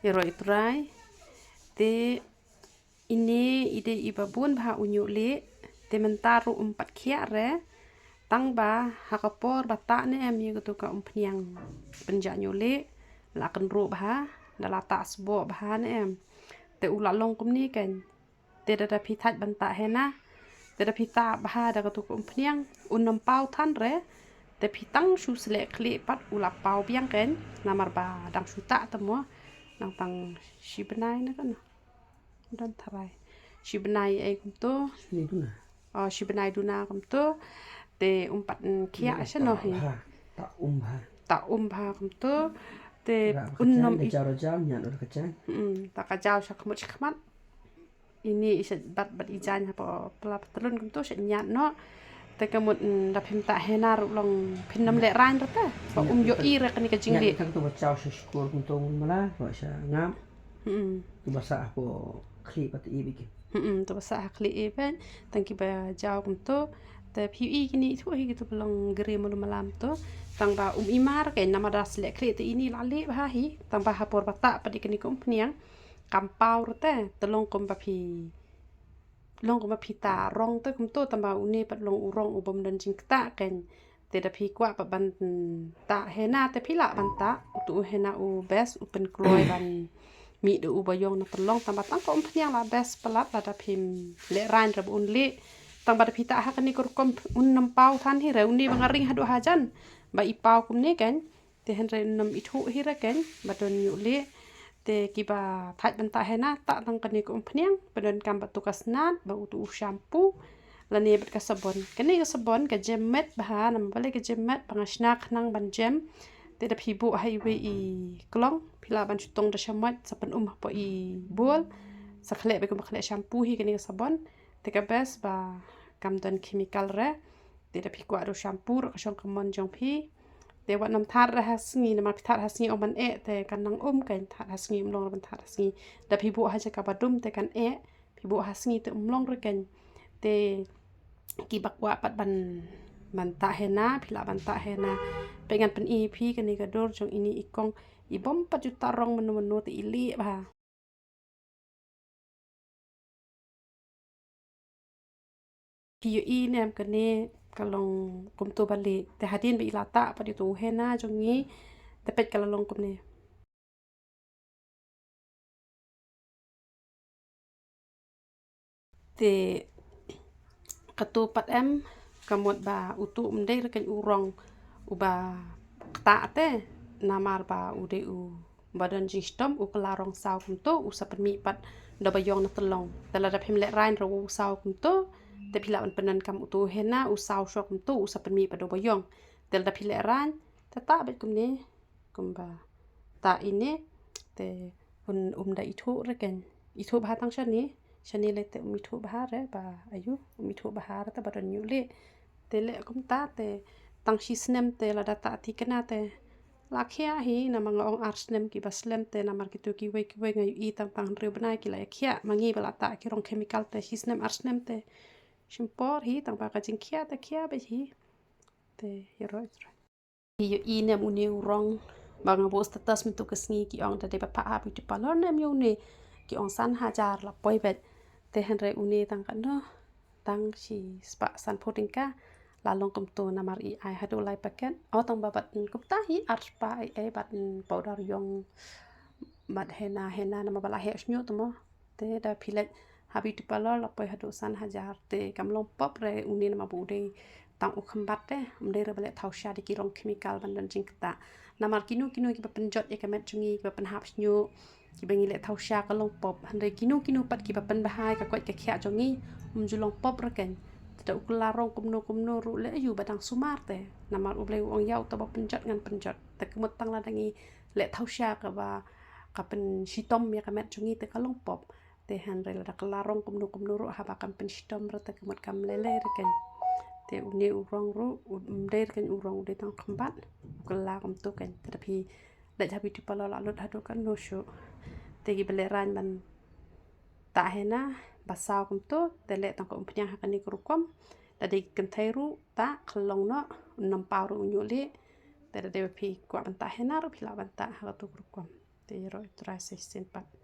Yero itrai te ini ide ibabun bah unyu le te mentaru empat kia re tang ba hakapor bata ne em gitu ka umpniang penja nyule la kan ru bah dala ta sbo bah ne em te ulalong kum ni kan te da pithat banta hena te da pita bah da ka umpniang unam pau than re te pitang su sle kli pat ula pau biang kan namar ba dang suta temo nang tang shibnai na kan dan tharai shibnai ai kum to shibnai duna kum to te umpat kia asya no hi ta bha kum to te unnam ta ka jaw sha khmut khmat ini isa bat ijan ha pla telun kum to sha nyat no te kamut da phim ta henar long phinnam le ran ta ba yo i re kan ka jingli kan to bacaw sa school kung to mala wa sa ngam tu basa ako kli pat ibig to basa kli even tang ki ba jaw kum to te phi i kini thu hi gitu long gre mul malam to tang ba imar ke nama das le kli te ini lali ba hi tang ba hapor bata pa di kini kum pniang kampau te telong kum ba phi long ko mapita rong te kum to tamba uni pat long urong ubom dan jing ta ken te da phi kwa pa ban ta hena te phila ban ta tu hena u best u pen kloi ban mi de u bayong na telong tamba tang ko phniang la best palat la da phim le rain rab un le tang ba da phita ha kan ni kur kom un nam pau than hi re uni bangaring hadu hajan ba i pau kum ni ken te hen re nam i thu hi re ken ba don yu le te kiba thaj banta hena ta tang kani ko phniang pedon kam batukas nat ba utu shampoo lani bet ka sabon kani ka sabon ka jemmet bah nam bale ka jemmet pangasna khnang ban jem te da phibu highway i klong phila ban chutong da shamat sapan po i bol sakhle be ko khle shampoo hi kani ka sabon te ka bes ba kam don chemical re te da phikwa ro shampoo ro ka shong kamon jong phi te wat nam thar hasngi nam thar hasngi o man e te kan nang kan thar hasngi umlong ban thar hasngi da phibu ha ja ka badum te kan phibu hasngi te umlong re kan te ki bakwa pat ban ta hena phila ban ta hena pengan pen i phi kan ni ka dor jong ini ikong ibom pat juta rong menu te ili ba ki i nem kan ni kalong kum to bali te hadin bi lata pa di tu hena jong ni te pet kalong kum ni te katupat em kamut ba utu mdei rekan urong uba ta te namar ba ude u badan jistom u kelarong saw kumto u sapen mi pat do bayong na telong tela da phim le rain ro saw kumto te phila an penan kam utu hena u saw sho kumto u sapen mi pa do bayong tel da phile rain ta ta bet kum ni kumba ta ini te da ithu rekan ithu ba tang shani shani le te mithu bahar re ba ayu mithu bahar ta badan nyule te le kum ta te tang shi snem te la data ti kana te la khia hi na mang ong ar snem ki baslem te na mar ki tu ki we ngai i tang tang re bana ki la khia mangi bala ta ki rong chemical te shi snem ar snem te shimpor hi tang ba ka jing khia te khia be hi te yero hi i nem uni urong bang bo status mi tu kasngi ki ong ta de pa ha bi tu palor nem yo ni ki ong san hajar la poi bet te henre uni tang kan no tang si spa san podingka la long kum to namar i ai hadu lai paket o tang babat kum ta hi ar spa ai bat powder yong bat hena nama bala he snyo to mo te da philet habi tu palor la poi hadu san hajar te kam long pop re uni nama bu de tang u khambat te umde re bale thau sha de ki rong chemical ban dan jing ta namar kinu ki penjot e kamet chungi ki pen hap snyo ki bengi le thau sha ka long pop hande kinu pat ki pen bahai ka kwat ka khia jongi julong pop reken ta ukla rong kumno ru le yu badang sumar te namar uble ong yau ta ba penjot ngan penjot ta kemut tang la dangi le thau sha ka ba ka pen shitom ya kamet chungi te ka long pop te hande la kala rong kumno ru ha ba kam pen shitom ra ta kemut kam lele reken te uni urong ru umder kan urong de tang khambat kala kam to kan tapi le habi tu pala la lut hadu kan no shu te gi beleran ban ta hena basau kum to te le tang ko umpnya ha kan ni krukom da de kan thairu ta khlong no nam pau ru nyuli te de phi kwa ban ta hena ru phila ban ta ha tu krukom Tiro 364.